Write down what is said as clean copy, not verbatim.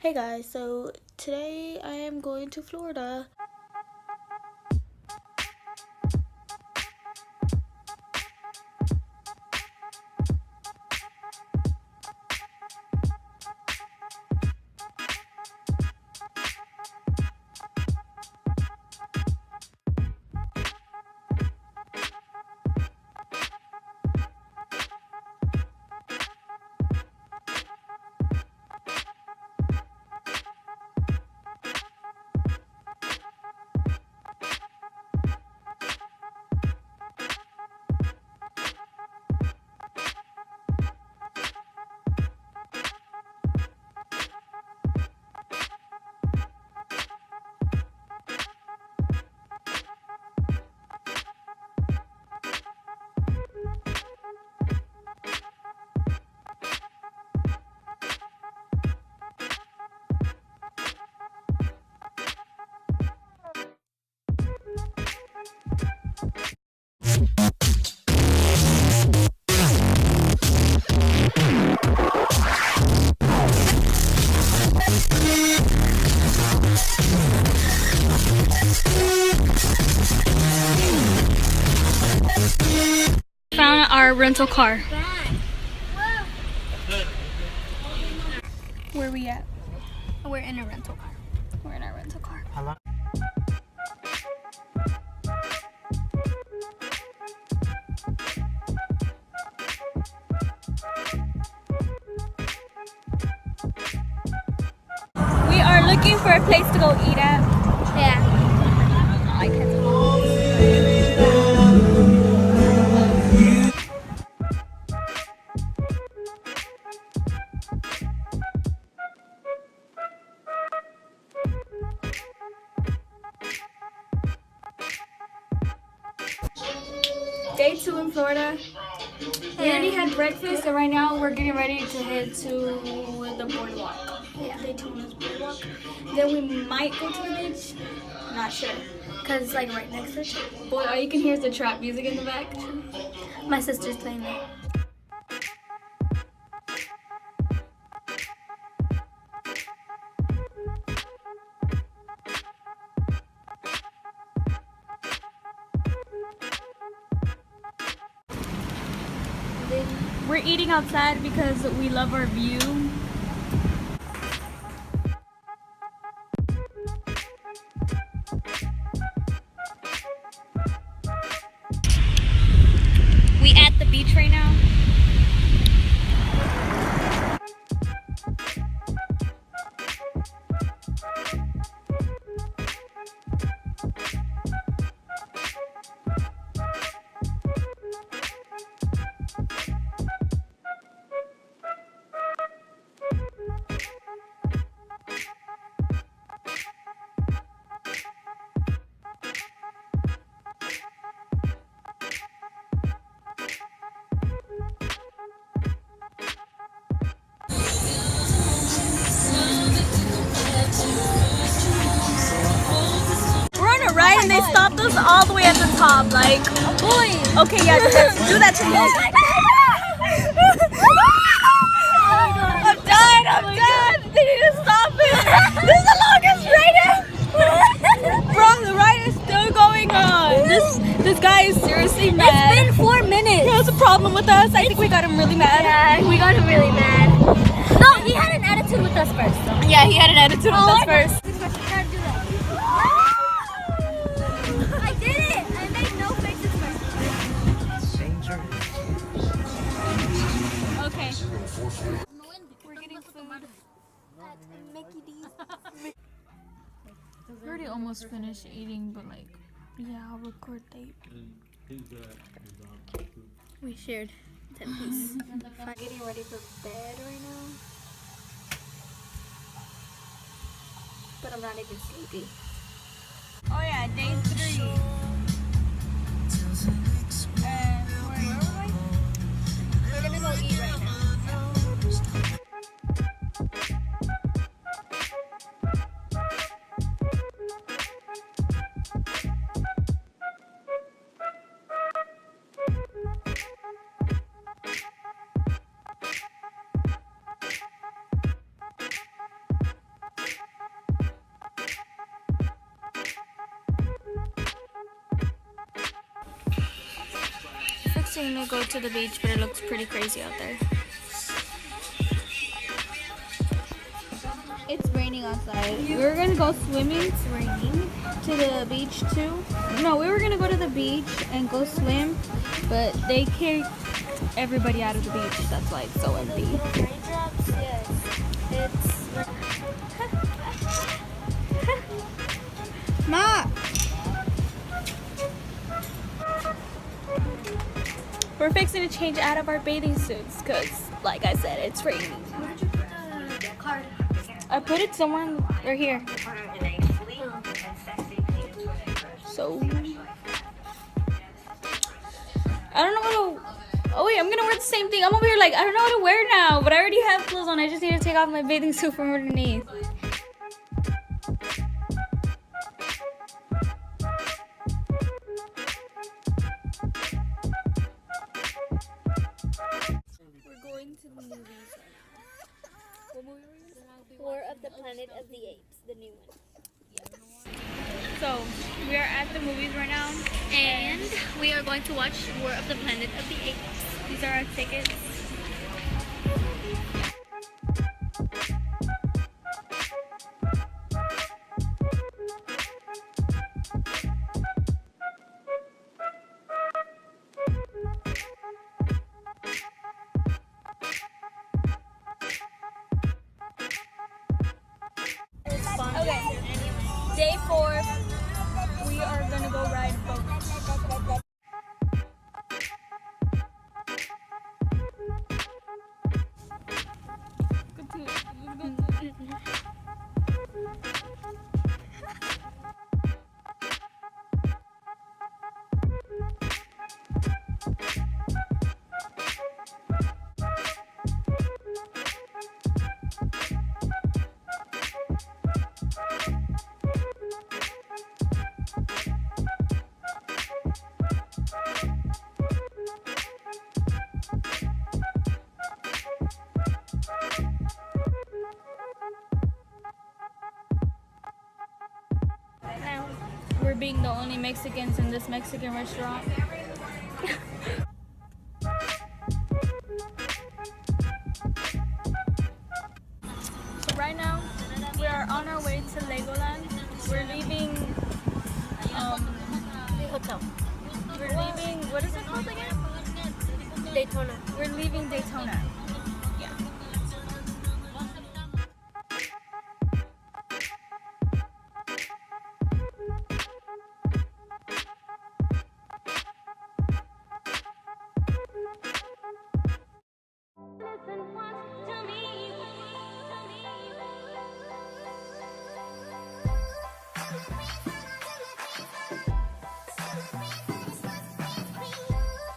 Hey guys, so today I am going to Florida. Found our rental car. Where are we at? We're in a rental car. We're in our rental car. Hello? We are looking for a place to go eat at. Yeah. I can't tell. Day 2 in Florida. We already had breakfast and right now we're getting ready to head to the boardwalk. Yeah. Daytona's boardwalk. Then we might go to the beach. Not sure. Cause it's like right next to it. Boy, all you can hear is the trap music in the back. My sister's playing that. We're eating outside because we love our view. We at the beach right now. We're on a ride and they stopped us all the way at the top. Like, Boy. okay, yeah, do that to me. I'm done. They need to stop it. This is the longest ride. Bro, the ride is still going on. This guy is seriously mad. It's been 4 minutes. He has a problem with us. I think we got him really mad. Yeah, we got him really mad. No, he had an attitude with us first though. Yeah, he had an attitude with us first. Try to do that. I did it! I made no faces first. Okay. We're getting food at Mickey D's. We already almost finished eating, but like, yeah, I'll record tape. We shared 10 pieces. I'm getting ready for bed right now. But I'm not even sleepy. Oh yeah, day 3. Where were we? We're gonna go eat right now. actually gonna go to the beach, but it looks pretty crazy out there. It's raining outside. We were gonna go swimming. It's raining. To the beach too. No, we were gonna go to the beach and go swim, but they kicked everybody out of the beach. That's why it's so empty. Raindrops, yes. It's. Ma! We're fixing to change out of our bathing suits because, like I said, it's raining. Where did you put the card? I put it somewhere right here. So I don't know what to. Oh wait, I'm gonna wear the same thing. I'm over here like I don't know what to wear now, but I already have clothes on. I just need to take off my bathing suit from underneath. We're going to the movies right now. What movie are we in? War of the Planet of the Apes, the new one. So we are at the movies right now, And we are going to watch War of the Planet of the Apes. these are our tickets. Okay, day 4. We are gonna go ride boats. We're being the only Mexicans in this Mexican restaurant. So right now, we are on our way to Legoland. We're leaving, The hotel. we're leaving, what is it called again? Daytona. We're leaving Daytona. Yeah.